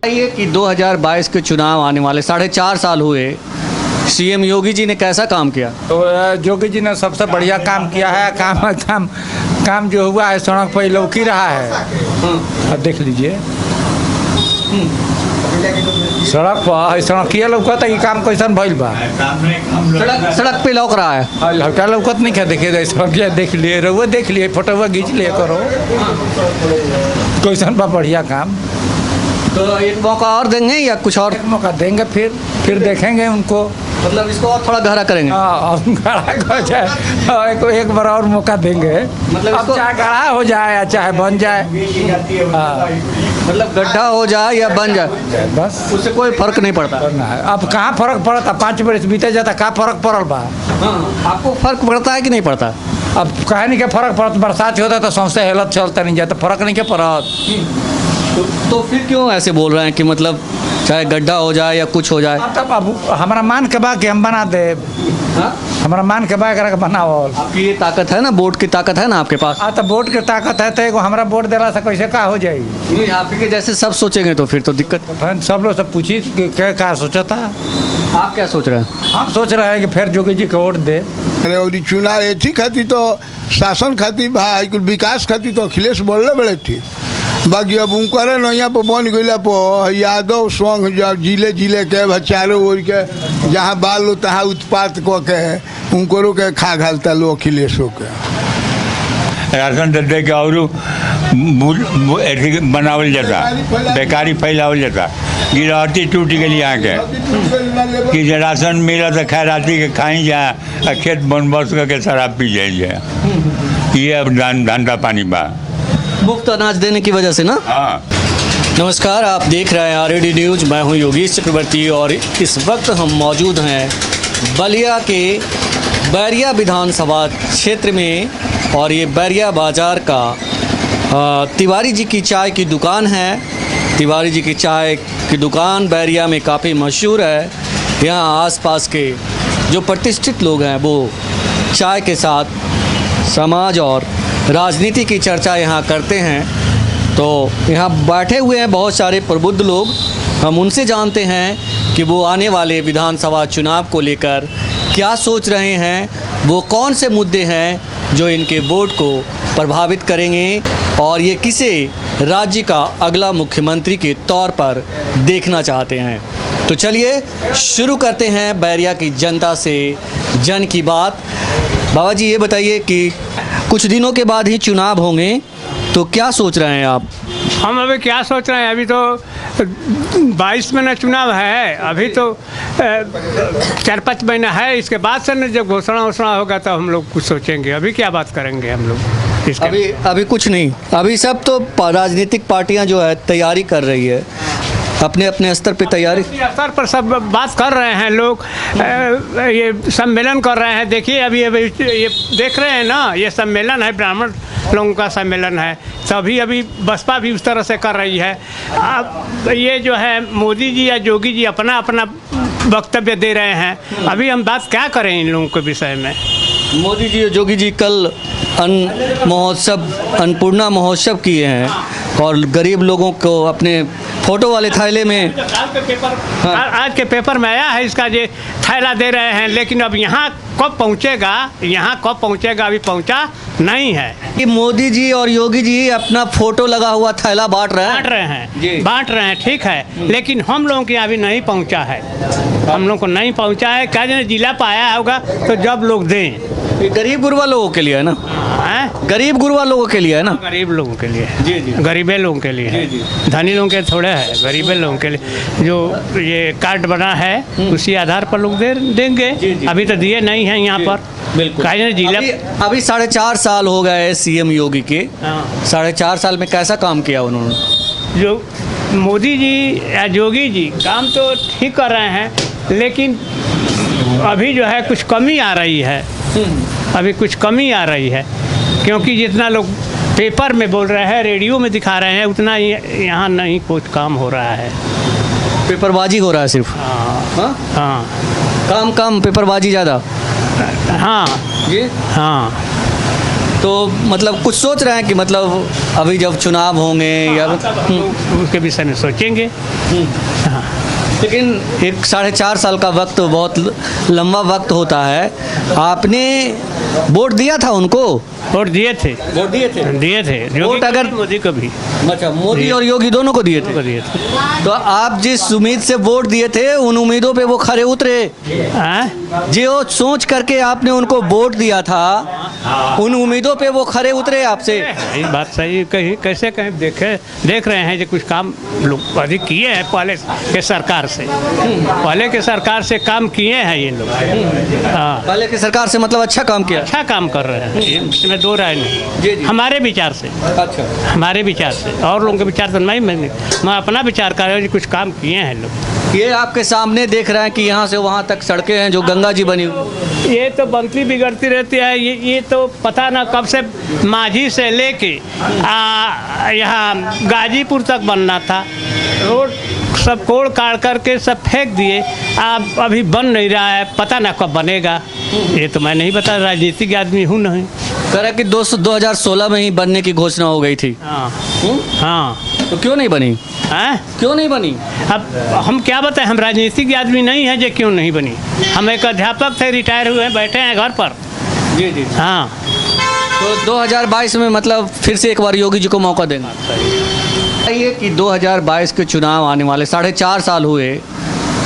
ये कि 2022 के चुनाव आने वाले 4.5 साल हुए, सीएम योगी जी ने कैसा काम किया? तो योगी जी ने सबसे बढ़िया काम किया है। काम जो हुआ है सड़क पर लौक ही रहा है। अब देख लीजिए सड़क पर सड़किया लौकता कि काम कैसन भइल बा। सड़क पे लौक रहा है। लौका लौकत नहीं क्या? देखिए सड़किया देख लिए, रहुआ देख लिए, फोटो खींच लिए करो कैसन बा बढ़िया काम। तो एक मौका और देंगे या कुछ और? एक मौका देंगे, फिर देखेंगे उनको। मतलब इसको और थोड़ा गहरा करेंगे। गढ़ा हो जाए, एक बार और मौका देंगे। मतलब अब चाहे गढ़ा हो जाए या चाहे बन जाए, मतलब गड्ढा हो जाए या बन जाए, बस उससे कोई फर्क नहीं पड़ता। अब कहाँ फर्क पड़ता? 5 बरस बीते जाता, कहाँ फर्क पड़ल बा? आपको फर्क पड़ता है कि नहीं पड़ता? अब कहे नहीं क्या फर्क पड़ता? बरसात होता तो सौंसे हेलत चलता नहीं जाता, फर्क नहीं क्या पड़त। तो फिर क्यों ऐसे बोल रहे हैं कि मतलब चाहे गड्ढा हो जाए या कुछ हो जाए? तब अब हमारा मान के बा कि हम बना दे। हमारा मान के बा करा के बनावल। आपकी ये ताकत है ना, वोट की ताकत है ना आपके पास। तो वोट की ताकत है तो एगो हमारा वोट देला से कैसे का हो जाएगी? नहीं, आप के जैसे सब सोचेंगे तो फिर तो दिक्कत। सब लोग सब पूछी क्या सोचा था? आप क्या सोच रहे हैं? हम सोच रहे हैं कि फिर योगी जी को वोट दे। अरे और चुनाव एथी खाती तो शासन खाती भाई कुल विकास खाती तो अखिलेश बोलने बड़े थी। बाकी अब उनकर नैया पर बन गई पर यादव संघ जब जिले जिले के चारों ओर के जहाँ बाल लो तहाँ उत्पात क के उनको के खा घालता लो अखिलेशों के। राशन दे के और बनावल जाता, बेकारी फैलावल जाता, गिरहती टूट गई यहाँ के कि जे राशन मिला तो खैर राती के खाई जाए, खेत बन बस करके शराब पी जाए। ये अब धंधा पानी बा, मुफ्त अनाज देने की वजह से ना। हाँ। नमस्कार, आप देख रहे हैं आरएडी न्यूज। मैं हूं योगेश चक्रवर्ती और इस वक्त हम मौजूद हैं बलिया के बैरिया विधानसभा क्षेत्र में। और ये बैरिया बाज़ार का तिवारी जी की चाय की दुकान है। तिवारी जी की चाय की दुकान बैरिया में काफ़ी मशहूर है। यहाँ आसपास के जो प्रतिष्ठित लोग हैं वो चाय के साथ समाज और राजनीति की चर्चा यहाँ करते हैं। तो यहाँ बैठे हुए हैं बहुत सारे प्रबुद्ध लोग। हम उनसे जानते हैं कि वो आने वाले विधानसभा चुनाव को लेकर क्या सोच रहे हैं, वो कौन से मुद्दे हैं जो इनके वोट को प्रभावित करेंगे और ये किसे राज्य का अगला मुख्यमंत्री के तौर पर देखना चाहते हैं। तो चलिए शुरू करते हैं बैरिया की जनता से जन की बात। बाबा जी, ये बताइए कि कुछ दिनों के बाद ही चुनाव होंगे, तो क्या सोच रहे हैं आप? हम अभी क्या सोच रहे हैं, अभी तो 22 महीना चुनाव है, अभी तो 4-5 महीना है। इसके बाद से न जब घोषणा होगा तो हम लोग कुछ सोचेंगे। अभी क्या बात करेंगे हम लोग इसके? अभी कुछ नहीं। अभी सब तो राजनीतिक पार्टियां जो है तैयारी कर रही है, अपने अपने स्तर पे तैयारी स्तर पर सब बात कर रहे हैं लोग। ये सम्मेलन कर रहे हैं। देखिए अभी ये देख रहे हैं ना, ये सम्मेलन है, ब्राह्मण लोगों का सम्मेलन है। तभी अभी बसपा भी उस तरह से कर रही है। अब ये जो है मोदी जी या योगी जी अपना अपना वक्तव्य दे रहे हैं। अभी हम बात क्या करें इन लोगों के विषय में? मोदी जी और योगी जी कल अन्नपूर्णा महोत्सव किए हैं और गरीब लोगों को अपने फोटो वाले थैले में आज के पेपर में आया है, इसका ये थैला दे रहे हैं। लेकिन अब यहाँ कब पहुँचेगा, अभी पहुँचा नहीं है। कि मोदी जी और योगी जी अपना फोटो लगा हुआ थैला बांट रहे हैं, ठीक है। लेकिन हम लोगों के यहाँ अभी नहीं पहुँचा है, हम लोग को नहीं पहुँचा है। क्या जाने जिला पाया होगा तो जब लोग दें। ये गरीब गुरबा लोगों के लिए है ना? गरीब गुरबा लोगों के लिए है ना? गरीब लोगों के लिए, जी। गरीबे लोगों के लिए है, धनी लोगों के थोड़े है, गरीबे लोगों के लिए जो ये कार्ड बना है उसी आधार पर लोग देंगे। अभी तो दिए नहीं हैं यहाँ पर। बिल्कुल। जिला अभी 4.5 साल हो गए सीएम योगी के। 4.5 साल में कैसा काम किया उन्होंने? जो मोदी जी या योगी जी काम तो ठीक कर रहे हैं, लेकिन अभी जो है कुछ कमी आ रही है। क्योंकि जितना लोग पेपर में बोल रहे हैं, रेडियो में दिखा रहे हैं, उतना यहाँ नहीं कुछ काम हो रहा है। पेपरबाजी हो रहा है सिर्फ। हाँ, काम पेपरबाजी ज़्यादा। हाँ जी। हाँ, तो मतलब कुछ सोच रहे हैं कि मतलब अभी जब चुनाव होंगे या उसके विषय में सोचेंगे। हाँ। लेकिन 4.5 साल का वक्त बहुत लंबा वक्त होता है। आपने वोट दिया था उनको? वोट दिए थे। वोट दिए थे? दिए थे वोट अगर मोदी को भी अच्छा, मोदी और योगी दोनों को दिए थे। दिए थे। तो आप जिस उम्मीद से वोट दिए थे उन उम्मीदों पे वो खरे उतरे? जो सोच करके आपने उनको वोट दिया था उन उम्मीदों पे वो खरे उतरे आपसे? ये बात सही कहीं कैसे कहीं देख रहे हैं जो कुछ काम लोग अधिक किए हैं पहले के सरकार से। पहले के सरकार से काम किए हैं ये लोग। हाँ, पहले की सरकार से मतलब अच्छा काम किया? अच्छा काम कर रहे हैं, इसमें दो राय जी, नहीं। जी। हमारे विचार से, अच्छा, हमारे विचार से, और लोगों के विचार से मैं अपना विचार कर रहा हूँ कि कुछ काम किए हैं लोग। ये आपके सामने देख रहे हैं कि यहाँ से वहाँ तक सड़कें हैं जो गंगा जी बनी हुई। ये तो बनती बिगड़ती रहती है। ये तो पता ना कब से माझी से लेके यहाँ गाजीपुर तक बनना था। रोड सब कोड़ काट करके सब फेंक दिए। अब अभी बन नहीं रहा है, पता ना कब बनेगा। ये तो मैं नहीं बता, राजनीतिक आदमी हूँ नहीं। कह रहा कि 2016 में ही बनने की घोषणा हो गई थी। हाँ हाँ, तो क्यों नहीं बनी? हैं? क्यों नहीं बनी? अब हम क्या बताएं, हम राजनीतिक आदमी नहीं हैं जो क्यों नहीं बनी। हम एक अध्यापक थे, रिटायर हुए हैं, बैठे हैं घर पर। जी जी। हाँ, तो 2022 में मतलब फिर से एक बार योगी जी को मौका देंगे। ये कि 2022 के चुनाव आने वाले, 4.5 साल हुए,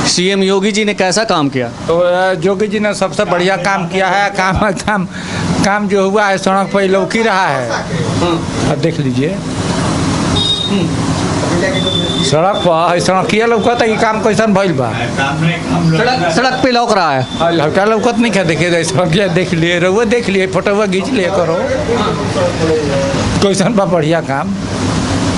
सीएम योगी जी ने कैसा काम किया? तो योगी जी ने सबसे बढ़िया काम किया है। काम जो हुआ है सड़क पर लौकी रहा है। अब देख लीजिए सड़क पर सड़किया लौकत है, ये काम कैसन भइल बा। सड़क पे लौक रहा है। लौका लौकत नहीं क्या? देखिए सड़किया देख लिए, रहुआ देख लिए, फोटोवा खींच लिए करो, कैसन बा बढ़िया काम।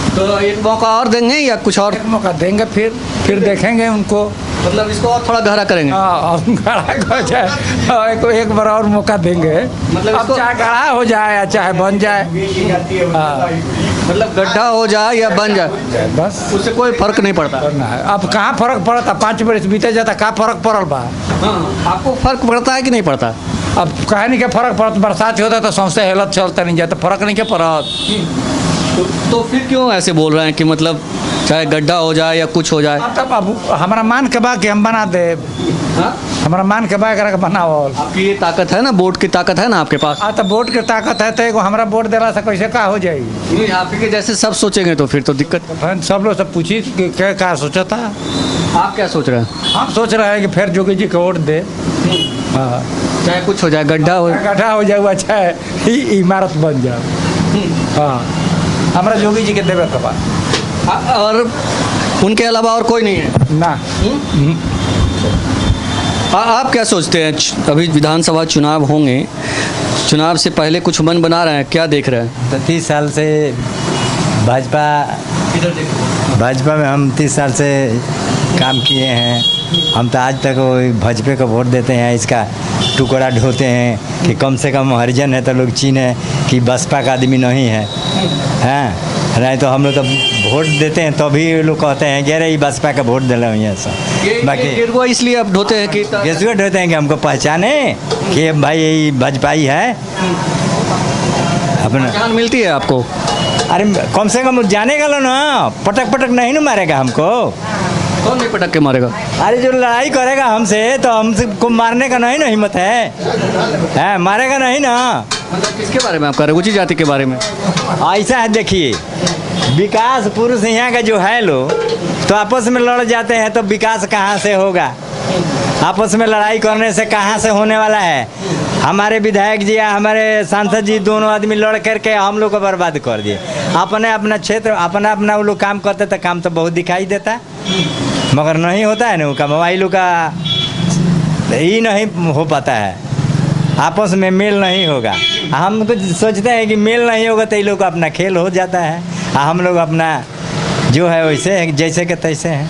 तो एक मौका और देंगे या कुछ और? एक मौका देंगे, फिर देखेंगे उनको। मतलब इसको और थोड़ा गहरा करेंगे? हाँ, गड़ा हो जाए, एक बार और मौका देंगे। मतलब अब इसको चाहे गड़ा हो जाए या चाहे बन जाए, हाँ, मतलब गड्ढा हो जाए या बन जाए, बस उससे कोई फर्क नहीं पड़ता। करना है। अब कहाँ फर्क पड़ता? 5 बरस बीते जाता, कहाँ फर्क पड़ल बा? आपको फर्क पड़ता है कि नहीं पड़ता? अब कहे नहीं के फर्क पड़ता, बरसात होता तो सौंसे हेलत चलता नहीं जाता, फर्क नहीं के पड़त। तो फिर क्यों ऐसे बोल रहे हैं कि मतलब चाहे गड्ढा हो जाए या कुछ हो जाए? तब अब हमारा मान के बा कि हम बना दे, हमारा मान के बा करा के बनावल। आपकी ये ताकत है ना, वोट की ताकत है ना आपके पास। तो वोट की ताकत है, तो एगो हमारा वोट देला से कैसे का हो जाई? नहीं, आपके जैसे सब सोचेंगे तो फिर तो दिक्कत। सब लोग सब पूछी कि क्या सोचा था। आप क्या सोच रहे हैं? हम सोच रहे हैं कि फिर योगी जी को वोट दे। हाँ, चाहे कुछ हो जाए, गड्ढा हो, गड्ढा हो जाए, चाहे इमारत बन जाए। हाँ, हमारा योगी जी के देवे के बा। और उनके अलावा और कोई नहीं है ना। आप क्या सोचते हैं? अभी विधानसभा चुनाव होंगे, चुनाव से पहले कुछ मन बना रहे हैं, क्या देख रहे हैं? तो 30 साल से भाजपा में हम 30 साल से काम किए हैं। हम तो आज तक भाजपा को वोट देते हैं, इसका टुकड़ा ढोते हैं कि कम से कम हरिजन है तो लोग चीने कि बसपा का आदमी नहीं है। हाँ, नहीं तो हम लोग तो वोट देते हैं तो भी लोग कहते हैं कि अरे ये बसपा का वोट दिला हुई है सब। बाकी गेरुआ इसलिए अब ढोते हैं कि गेसुआ ढोते हैं कि हमको पहचाने कि भाई यही भाजपाई है अपना। पहचान मिलती है आपको? अरे कम से कम जानेगा लो ना, पटक पटक नहीं ना मारेगा हमको। कौन नहीं पटक के मारेगा? अरे जो लड़ाई करेगा हमसे तो हमसे को मारने का नहीं ना हिम्मत है, मारेगा नहीं ना। मतलब किसके बारे में आप कह रहे हैं? ऊंची जाति के बारे में? ऐसा है, देखिए विकास पुरुष यहाँ का जो है लोग तो आपस में लड़ जाते हैं, तो विकास कहाँ से होगा? आपस में लड़ाई करने से कहाँ से होने वाला है? हमारे विधायक जी या हमारे सांसद जी दोनों आदमी लड़ करके हम लोग को बर्बाद कर दिए। अपने अपना क्षेत्र अपना वो लोग काम करते तो काम तो बहुत दिखाई देता, मगर नहीं होता है ना उनका। मोबाइलों का ही नहीं हो पाता है, आपस में मेल नहीं होगा। हम कुछ सोचते हैं कि मेल नहीं होगा तो ये लोग का अपना खेल हो जाता है, हम लोग अपना जो है वैसे जैसे के तैसे हैं।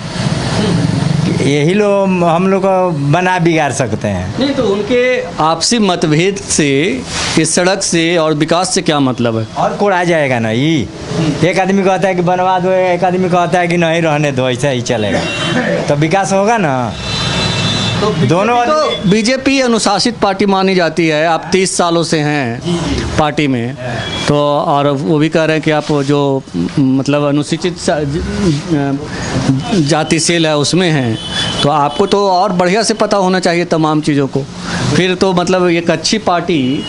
यही लोग हम लोग को बना बिगाड़ सकते हैं। नहीं तो उनके आपसी मतभेद से, इस सड़क से और विकास से क्या मतलब है? और कोड़ आ जाएगा ना, ये एक आदमी कहता है कि बनवा दो, एक आदमी कहता है कि नहीं रहने दो, ऐसा ही चलेगा तो विकास होगा ना। दोनों तो बीजेपी अनुशासित पार्टी मानी जाती है, आप 30 सालों से हैं पार्टी में, तो और वो भी कह रहे हैं कि आप जो मतलब अनुसूचित जाति सेल है उसमें हैं, तो आपको तो और बढ़िया से पता होना चाहिए तमाम चीज़ों को। फिर तो मतलब एक अच्छी पार्टी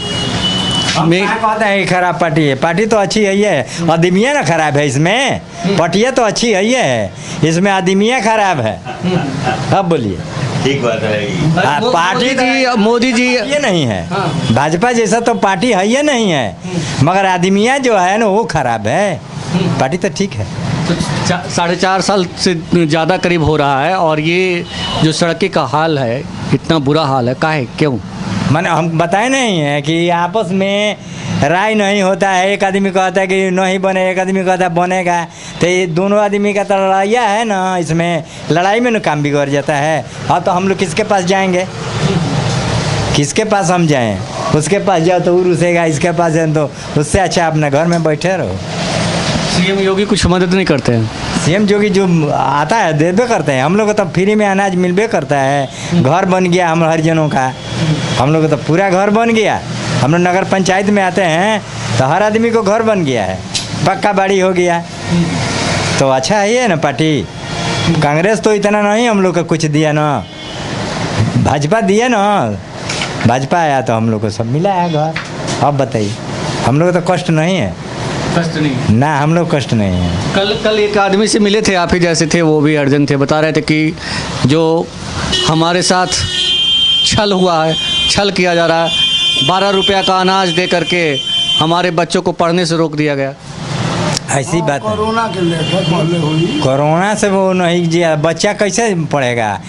में कहते हैं कि खराब पार्टी है, पार्टी तो अच्छी है ही है, आदमिया ना खराब है इसमें, पार्टियाँ तो अच्छी है ही है, इसमें आदमिया खराब है। अब बोलिए ठीक बात है। पार्टी मोदी जी ये नहीं है, भाजपा जैसा तो पार्टी है ये नहीं है, मगर आदमिया जो है ना वो खराब है, पार्टी तो ठीक है। 4.5 साल से ज़्यादा करीब हो रहा है और ये जो सड़कें का हाल है इतना बुरा हाल है, काहे क्यों? मैंने हम बताए नहीं है कि आपस में राय नहीं होता है, एक आदमी कहता है कि नहीं बने, एक आदमी कहता है बनेगा, तो ये दोनों आदमी का तो लड़ाइया है ना, इसमें लड़ाई में ना काम बिगड़ जाता है। हाँ तो हम लोग किसके पास जाएंगे, किसके पास हम जाएं? उसके पास जाओ तो वो रुसेगा, इसके पास जाए तो उससे अच्छा अपने घर में बैठे रहो। सीएम योगी कुछ मदद नहीं करते हैं? सीएम जोगी जो आता है देबे करते हैं, हम लोग को तो फ्री में अनाज मिलबे करता है, घर बन गया हम हरिजनों का, हम लोग को तो पूरा घर बन गया। हम लोग नगर पंचायत में आते हैं तो हर आदमी को घर बन गया है, पक्का बाड़ी हो गया, तो अच्छा है ये ना पार्टी। कांग्रेस तो इतना नहीं हम लोग को कुछ दिया ना, भाजपा दिया ना, भाजपा आया तो हम लोग को सब मिला है घर। अब बताइए हम लोग को तो कष्ट नहीं है, कष्ट नहीं ना हम लोग कष्ट नहीं है। कल एक आदमी से मिले थे, आप ही जैसे थे, वो भी अर्जन थे, बता रहे थे कि जो हमारे साथ छल हुआ है, छल किया जा रहा है, 12 रुपया का अनाज दे करके हमारे बच्चों को पढ़ने से रोक दिया गया। ऐसी बात है, कोरोना के लेकर पहले हुई, कोरोना से वो नहीं जी, बच्चा कैसे पढ़ेगा,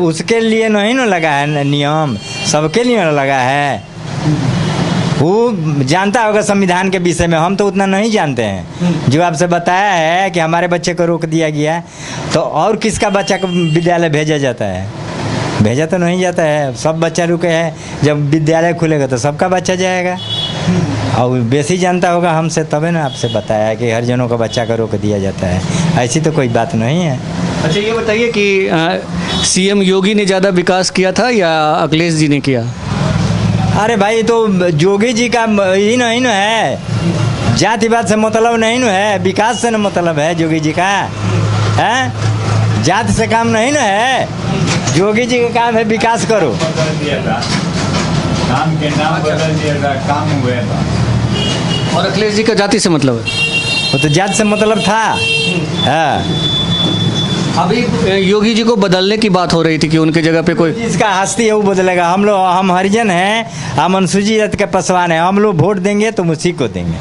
उसके लिए नहीं ना लगा है नियम, सबके लिए लगा है। वो जानता होगा संविधान के विषय में, हम तो उतना नहीं जानते हैं। जो आपसे बताया है कि हमारे बच्चे को रोक दिया गया, तो और किसका बच्चा को विद्यालय भेजा जाता है? भेजा तो नहीं जाता है, सब बच्चा रुके हैं, जब विद्यालय खुलेगा तो सबका बच्चा जाएगा। और बेसी जानता होगा हमसे, तभी ना आपसे बताया कि हरिजनों का बच्चा को रोक दिया जाता है, ऐसी तो कोई बात नहीं है। अच्छा ये बताइए कि सीएम योगी ने ज़्यादा विकास किया था या अखिलेश जी ने किया? अरे भाई तो जोगी जी का ही नहीं ना है, जातिवाद से मतलब नहीं ना है, विकास से ना मतलब है जोगी जी का, है जात से काम नहीं ना है, जोगी जी का काम है विकास करो। काम के नाम बदल दिया था, काम हुए था। और अखिलेश जी का जाति से मतलब है? वो तो जात से मतलब था। हाँ अभी योगी जी को बदलने की बात हो रही थी कि उनके जगह पे कोई जिसका हस्ती है वो बदलेगा। हम हरिजन हैं, हम अनुसूचित जाति के पसवान हैं, हम लोग वोट देंगे तो उसी को देंगे,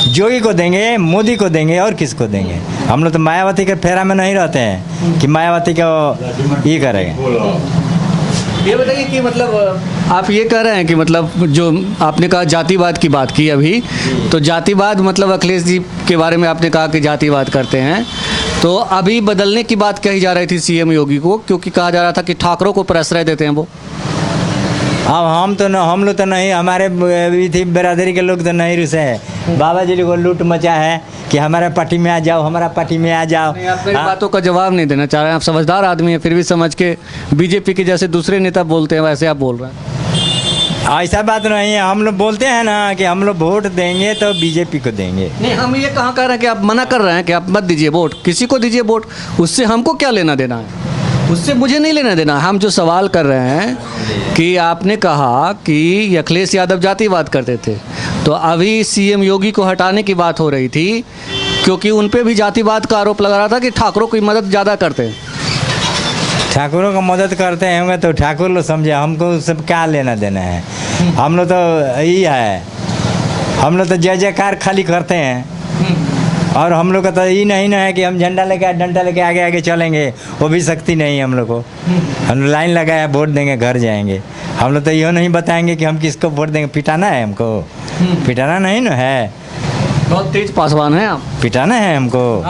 जोगी को देंगे, मोदी को देंगे, और किसको देंगे? हम लोग तो मायावती के फेरा में नहीं रहते हैं कि मायावती को ये करेंगे। ये बताइए कि मतलब आप ये कह रहे हैं कि मतलब जो आपने कहा जातिवाद की बात की अभी, तो जातिवाद मतलब अखिलेश जी के बारे में आपने कहा कि जातिवाद करते हैं, तो अभी बदलने की बात कही जा रही थी सीएम योगी को, क्योंकि कहा जा रहा था कि ठाकरों को प्रश्रय देते हैं वो। अब हम लोग तो नहीं, हमारे थी बिरादरी के लोग तो नहीं रुसे हैं। बाबा जी को लूट मचा है कि हमारा पार्टी में आ जाओ, हमारा पार्टी में आ जाओ। आप मेरी बातों का जवाब नहीं देना चाह रहे हैं, आप समझदार आदमी हैं, फिर भी समझ के बीजेपी के जैसे दूसरे नेता बोलते हैं वैसे आप बोल रहे हैं। ऐसा बात नहीं है, हम लोग बोलते हैं ना कि हम लोग वोट देंगे तो बीजेपी को देंगे। नहीं, हम ये कहाँ कह रहे हैं कि आप मना कर रहे हैं कि आप मत दीजिए वोट, किसी को दीजिए वोट, उससे हमको क्या लेना देना है, उससे मुझे नहीं लेना देना। हम जो सवाल कर रहे हैं कि आपने कहा कि अखिलेश यादव जातिवाद करते थे, तो अभी सीएम योगी को हटाने की बात हो रही थी, क्योंकि उन पे भी जातिवाद का आरोप लगा रहा था कि ठाकुरों की मदद ज़्यादा करते हैं। ठाकुरों को मदद करते होंगे तो ठाकुर लोग समझे, हमको सब क्या लेना देना है। हम लोग तो यही है, हम लोग तो जय जयकार खाली करते हैं, और हम लोग का तो ये नहीं ना है कि हम झंडा लेके डंडा लेके आगे आगे चलेंगे, वो भी शक्ति नहीं है हम लोग को। हम लाइन लगाया वोट देंगे घर जाएंगे, हम लोग तो ये नहीं बताएंगे कि हम किसको वोट देंगे। पिटाना है हमको, पिटाना नहीं ना है। बहुत तेज पासवान है आप, पिटाना है हमको।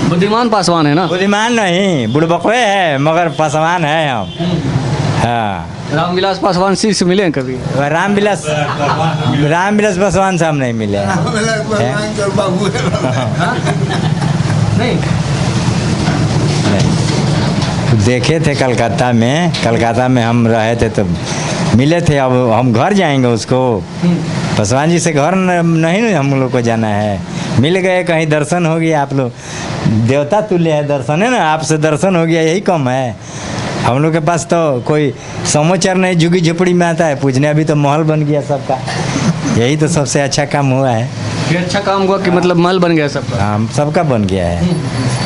बुद्धिमान पासवान है ना? बुद्धिमान नहीं, बुड़बकवे है, मगर पासवान है हम। हाँ रामविलास पासवान सी से मिले हैं कभी? रामविलास पासवान से हम नहीं मिले हैं। नहीं, देखे थे कलकत्ता में हम रहे थे तो मिले थे। अब हम घर जाएंगे उसको, पासवान जी से घर नहीं ना हम लोग को जाना है। मिल गए, कहीं दर्शन हो गया, आप लोग देवता तुल्य है दर्शन, है ना, आपसे दर्शन हो गया, यही कम है। हम लोग के पास तो कोई समाचार नहीं, झुग्गी झोपड़ी में आता है पूछने, अभी तो महल बन गया सबका। यही तो सबसे अच्छा काम हुआ है। ये अच्छा काम हुआ कि मतलब महल बन गया सबका। हाँ, सबका बन गया है,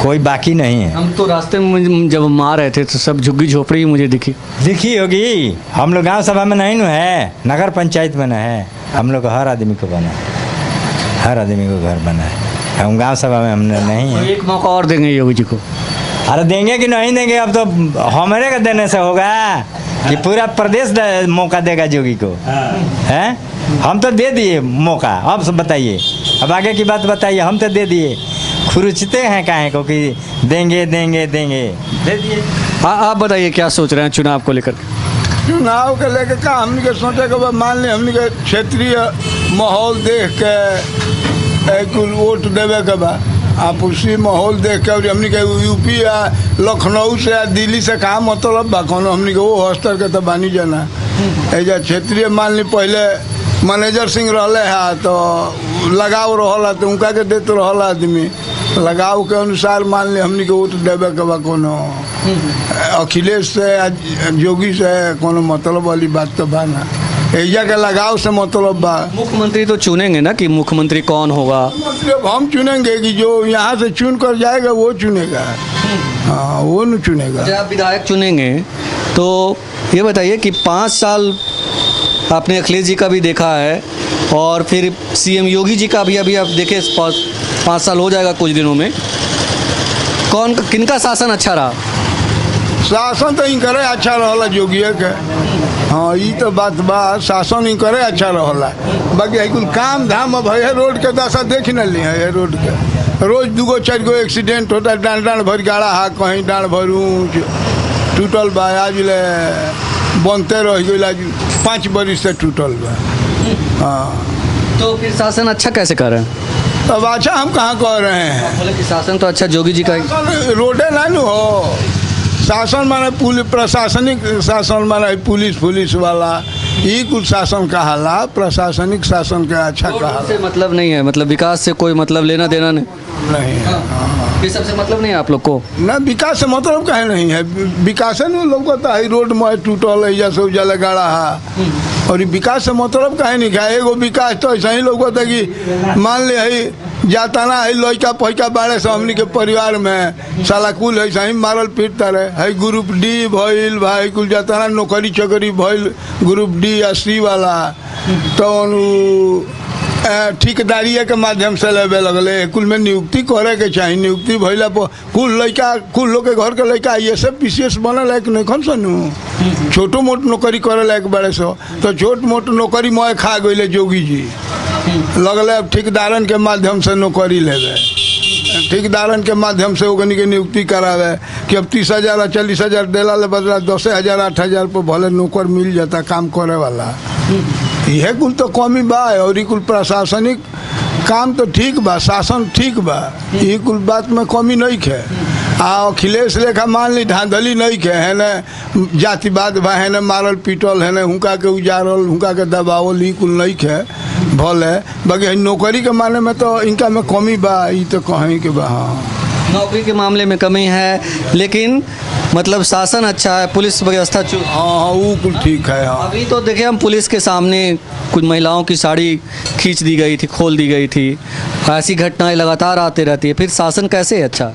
कोई बाकी नहीं है। हम तो रास्ते में जब हम आ रहे थे तो सब झुग्गी झोपड़ी ही मुझे दिखी। लिखी होगी, हम लोग गांव सभा में नहीं न है, नगर पंचायत में न है। हम लोग को हर आदमी को बना है, हर आदमी को घर बना है। हम गांव सभा में हमने नहीं तो है। एक मौका और देंगे योगी जी को। अरे देंगे कि नहीं देंगे, अब तो हमारे का देने से होगा कि पूरा प्रदेश मौका देगा जोगी को, हैं? हम तो दे दिए मौका, अब सब बताइए, अब आगे की बात बताइए। हम तो दे दिए, खुरुचते हैं काहे को कि देंगे देंगे देंगे, दे दिए। आप बताइए क्या सोच रहे हैं चुनाव को लेकर? चुनाव के लेके का हमने के सोचे के मान ली हमने के क्षेत्रीय माहौल देख के कुल वोट देवे के बा। आप उसी माहौल देख के, और हमने के यूपी या लखनऊ से या दिल्ली से कहाँ मतलब बा कोनो, हमने के वो हस्तर के तो बानी जाना। ऐजा क्षेत्रीय मान ली पहले मैनेजर सिंह रहले है तो लगाव रहला तो उनका के देते रहला आदमी, लगाव के अनुसार मान ली हमने के वोट देवे के बा। कोनो अखिलेश से योगी से कोनो मतलब वाली बात तो बा ना, एजा के लगाव से मतलब बा। मुख्यमंत्री तो चुनेंगे ना कि मुख्यमंत्री कौन होगा? मतलब हम चुनेंगे कि जो यहाँ से चुन कर जाएगा वो चुनेगा, हाँ वो नहीं चुनेगा। जब आप विधायक चुनेंगे तो ये बताइए कि 5 साल आपने अखिलेश जी का भी देखा है और फिर सीएम योगी जी का भी अभी आप देखें 5 साल हो जाएगा कुछ दिनों में। कौन किनका शासन अच्छा रहा? शासन तो इन करे अच्छा रहला जोगिए के, हाँ ये तो बात बा, शासन इन करे अच्छा रहला। बाकी है कुल काम धाम अब है रोड के दशा देख न ली है। रोड के रोज 2 4 गो एक्सीडेंट होता है, डांड भर गाड़ा हा, कहीं डांड भर ऊँच टूटल बा, आज ले बनते रह गई, 5 बरिस से टूटल बा। हाँ तो फिर शासन अच्छा कैसे कर रहे हैं? अब अच्छा हम कहाँ कह रहे हैं, बोले कि शासन तो अच्छा योगी जी का ही। रोडे ना नु हो, शासन माने प्रशासनिक शासन माने पुलिस वाला, ये कुछ शासन कहाला, प्रशासनिक शासन के अच्छा कहाला से मतलब नहीं है, मतलब विकास से कोई मतलब लेना देना नहीं ये सबसे मतलब नहीं है आप लोग को ना। विकास से मतलब कहे नहीं है, विकास में लोग कहता है रोड में टूटल है जैसे उजाला गाड़ा है, और विकास से मतलब कहे नहीं है। एगो विकास तो ऐसा ही लोग कहता है कि मान ले है जाता ना है लड़का पैका बाड़े से हमनी के परिवार में साला कुल है सही मारल पीटता रहे है। ग्रुप डी भइल भाई कुल जाता ना नौकरी चकरी भइल ग्रुप डी या सी वाला, तो ठेकेदारी के माध्यम से लेवे लगले। कुल में नियुक्ति करे के चाहिए, नियुक्ति भइला पर कुल लड़का कुल लोग के घर के लड़का ये सब पीसीएस बने लायक नहीं खन सनु, छोटो मोट नौकरी करे लायक बड़े सो, तो छोट मोट नौकरी मोए खा गए जोगी जी लगले। अब ठेकेदारन के माध्यम से नौकरी लेवे, ठेकेदारन के माध्यम से ओकनी के नियुक्ति करावे कि अब 30,000 और 40,000 देला ले बदला 10,000 8,000 पर भले नौकर मिल जाता काम करे वाला। यह कुल तो कमी बा, और कुल प्रशासनिक काम तो ठीक बा, शासन ठीक बा, ये कुल बात में कमी नहीं है। अखिलेश लेखा मान ली धांधली नहीं है, है न जातिवाद बा, है न मारल पीटल, है न हुका के उजारल, हुका के दबावल, ये कुल नहीं है भले। बाकी नौकरी के माने में तो इनका में कमी बा, ये तो कहीं के बा। हाँ नौकरी के मामले में कमी है, लेकिन मतलब शासन अच्छा है, पुलिस व्यवस्था हाँ वो कुल ठीक है। हाँ अभी तो देखिए हम पुलिस के सामने कुछ महिलाओं की साड़ी खींच दी गई थी, खोल दी गई थी, ऐसी घटनाएं लगातार आती रहती है, फिर शासन कैसे है अच्छा?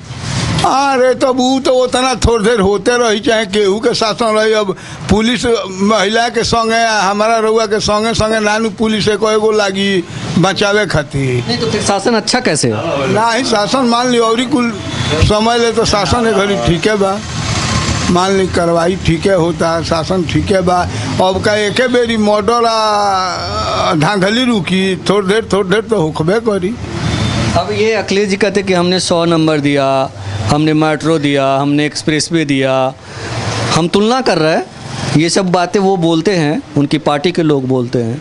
अरे तब वो तो उतना थोड़ी देर होते रही, चाहे केहू के शासन रही। अब पुलिस महिला के संगे हमारा रउआ के संगे संगे नानू पुलिस एगो लागी बचावे खातिर। नहीं तो फिर शासन अच्छा कैसे है? ना ही शासन मान ली और कुल समय ले तो शासन एक घड़ी ठीक है बा, मान ली कार्रवाई ठीक है होता, शासन ठीक है बा। अब का एक बेरी मर्डर धांधली रुकी, थोड़ी देर तो होखबे करी। अब ये अखिलेश जी कहते कि हमने 100 नंबर दिया, हमने मेट्रो दिया, हमने एक्सप्रेसवे दिया, हम तुलना कर रहे हैं, ये सब बातें वो बोलते हैं, उनकी पार्टी के लोग बोलते हैं,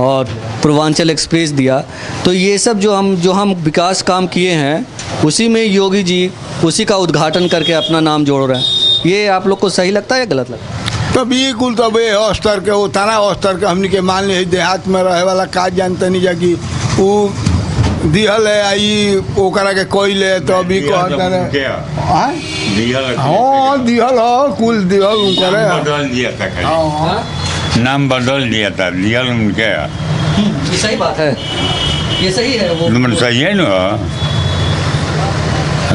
और पूर्वांचल एक्सप्रेस दिया। तो ये सब जो हम विकास काम किए हैं उसी में योगी जी उसी का उद्घाटन करके अपना नाम जोड़ रहे हैं। ये आप लोग को सही लगता है या गलत लगता है? तो बिल्कुल तब ये स्तर के वो तना स्तर के हमनी के मान ली देहात में रहे वाला का जानते नहीं जा कि वो दिहल है आई ओकरा के कोइले तो अभी कहते हैं हाँ दिहल हो कुल दिहल उनकरे बदल दिया था खाली। नाम बदल दिया था, दिहल उनके ये सही बात है, ये सही है वो तुम सही है ना।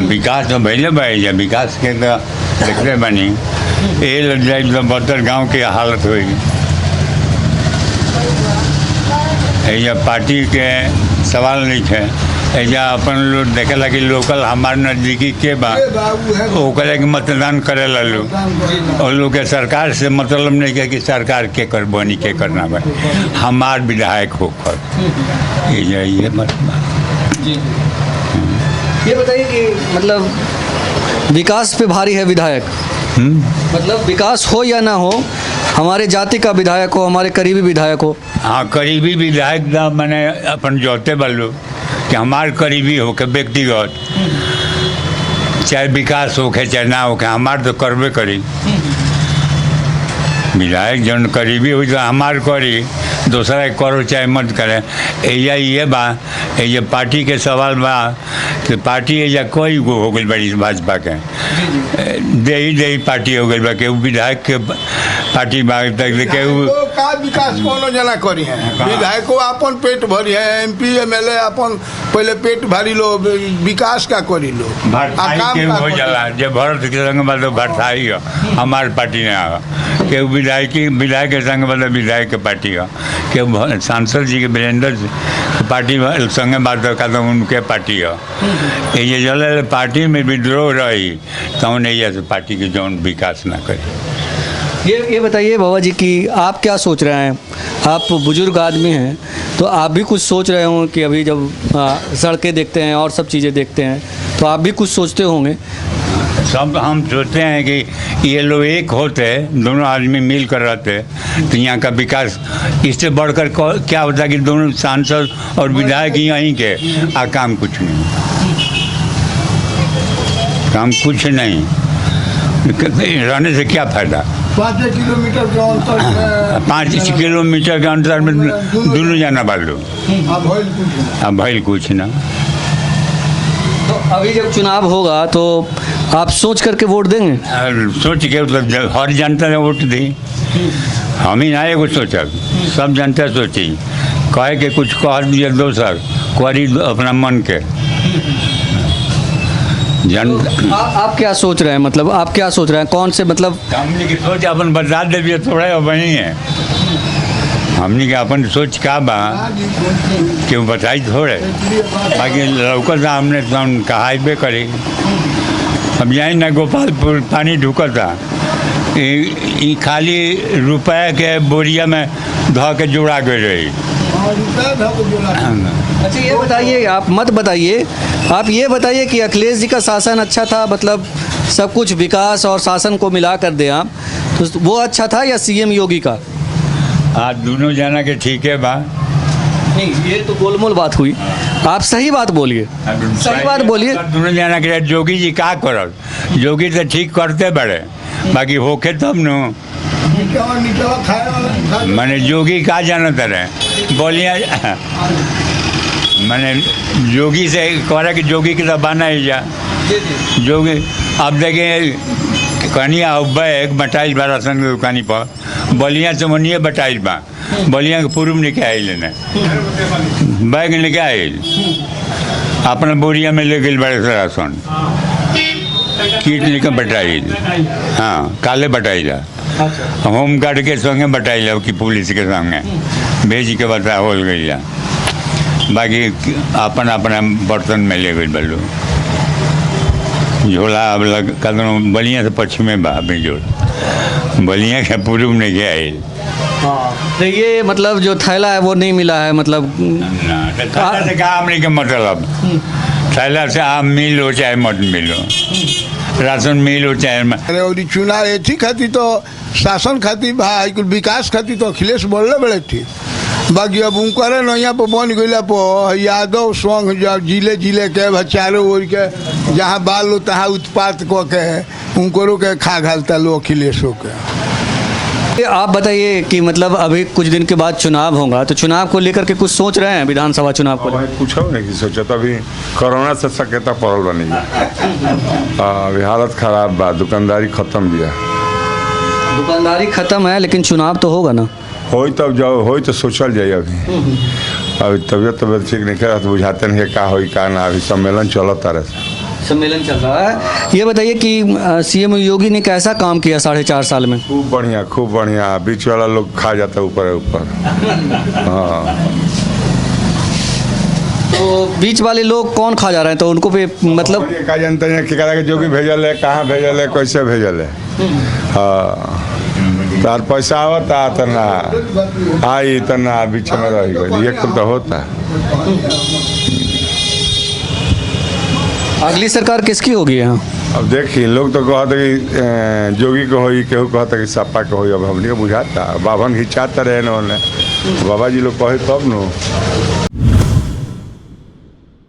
विकास तो पहले भाई जा विकास के तो देखते बनी ये लग जाए तो बहत्तर गाँव की हालत हुई। ये पार्टी के सवाल नहीं है, ऐजा अपन लोग देखेला कि लोकल हमारे नज़दीकी के बा ओकरे के मतदान करे ला लोग और लोग के सरकार से मतलब नहीं है कि सरकार के कर बनी के करना बा हमार विधायक होकर ये मतलब। ये बताइए कि मतलब विकास पे भारी है विधायक, मतलब विकास हो या ना हो, हमारे जाति का विधायक हो, हमारे करीबी विधायक हो। हाँ करीबी विधायक ना मैंने अपन जोते बल्लू कि हमारे करीबी हो के व्यक्तिगत चाहे विकास हो के चाहे ना हो के हमारे तो करबे करी। विधायक जन करीबी हो तो हमार करी, दूसरा करो चाहे मत करे। एजा ये बा ये पार्टी के सवाल बा कि पार्टी एजा कोई गो हो गई बड़ी भाजपा के दे पार्टी हो गई बा के विधायक के पार्टी बा तक के का विकास कोनो जना करी है विधायको अपन पेट भरी है एमपी एमएलए अपन पहले पेट भरी लो विकास का करी लो भरताई के हो जाला जे भरत के संग मतलब भरताई हो हमार पार्टी ने आ के विधायक के संग मतलब विधायक के पार्टी हो के सांसद जी के वीरेंद्र पार्टी संग बात का तो उनके पार्टी हो ये जल पार्टी में विद्रोह रही तो उन्हें पार्टी के जौन विकास ना करे। ये बताइए बाबा जी कि आप क्या सोच रहे हैं, आप बुजुर्ग आदमी हैं तो आप भी कुछ सोच रहे होंगे कि अभी जब सड़कें देखते हैं और सब चीज़ें देखते हैं तो आप भी कुछ सोचते होंगे। सब हम सोचते हैं कि ये लोग एक होते दोनों आदमी मिल कर रहते तो यहाँ का विकास इससे बढ़कर क्या होता है कि दोनों सांसद और विधायक यहीं के काम कुछ नहीं, काम कुछ नहीं रहने से क्या फायदा। 5 किलोमीटर के अंतर 5 किलोमीटर के अंतर में दोनों जाना बालू अब भइल कुछ ना। तो अभी जब चुनाव होगा तो आप सोच करके वोट देंगे? सोच के मतलब हर जनता ने वोट दी, हम ही ना एगो सोचब सब जनता सोची कहे के कुछ कह दिए दोसर करी अपना मन के आप क्या सोच रहे हैं, मतलब आप क्या सोच रहे हैं कौन से मतलब हमने की सोच अपन बता दे थोड़ा वही है हमने के अपन सोच का बा कि बताई थोड़े बाकी लौकत हमने कहाबे करे। अब यहीं ना गोपालपुर पानी ढुकता खाली रुपया के बोरिया में ध के जुड़ा गई रही। अच्छा ये बताइए, आप मत बताइए, आप ये बताइए कि अखिलेश जी का शासन अच्छा था, मतलब सब कुछ विकास और शासन को मिला कर दे आप तो वो अच्छा था या सीएम योगी का? आज दोनों जाना के ठीक है बा नहीं ये तो गोलमोल बात हुई, आप सही बात बोलिए, सही बात बोलिए। दोनों जाना के जोगी जी का करल जोगी तो ठीक करते बड़े बाकी होके तब न मैंने जोगी का जानते रहे बोलिए मैंने जोगी से कह कि जोगी की तो बना ही जा जोगी। अब देखें कनिया बैग बटाइल बा राशन की दुकानी पर बलिया चमनिए बटाइल बा बलिया के पूर्व लेके आइल ने बैग लेके आइल अपना बोरिया में ले गई बड़े से राशन कीट लेकर बटाइल हाँ काले बटाइला होम गार्ड के संगे बटाइला कि पुलिस के संगे भेज के बता हो गई बाकी अपन अपना बर्तन में ले गई बल्लू झोला अब लग कदम बलिया से पश्चिमे बा अपनी जोड़ बलिया के पूर्व में गया है। तो ये मतलब जो थैला है वो नहीं मिला है, मतलब थैला से कहा हमने के मतलब थैला से आप मिलो चाहे मत मिलो राशन मिलो चाहे अरे और चुनाव एथी खाती तो शासन खाती भाई कुल विकास खाती तो अखिलेश बोलने बड़े थी बाकी अब उनकर नैया पर बन गया पर यादव संघ जब जिले जिले के चारों ओर के जहाँ बाल लो तहाँ उत्पात क के उनको के खा घालता लो अखिलेशों के। ये आप बताइए कि मतलब अभी कुछ दिन के बाद चुनाव होगा, तो चुनाव को लेकर के कुछ सोच रहे हैं, विधानसभा चुनाव को? भाई कुछ नहीं सोचा तो अभी कोरोना से सकेता पड़ल बनी अभी हालत खराब बा, दुकानदारी खत्म बिया। दुकानदारी खत्म है लेकिन चुनाव तो होगा ना? होई तब जाओ, होई तो सोचल जाए। अभी तबियत ठीक नहीं कर तो बुझाते नहीं का होई का ना। अभी सम्मेलन चलत तारे सम्मेलन चल रहा है। ये बताइए कि सीएम योगी ने कैसा काम किया 4.5 साल में? खूब बढ़िया। बीच वाला लोग खा जाता ऊपर ऊपर। हाँ तो बीच वाले लोग कौन खा जा रहे हैं, तो उनको पे मतलब का जानते हैं कि करा जो भी भेजल है, कहाँ भेजल है, कैसे भेजल है। हाँ तार पैसा आवता तना आई तना बीच में रह गई, ये तो होता है। अगली सरकार किसकी होगी यहाँ? अब देखिए लोग तो कहते कि जोगी को होई, केहू कहता कि सपा को होई। अब हमने बुझाता बाभन घिंचाता रहे न, बाबा जी लोग कहे तब न।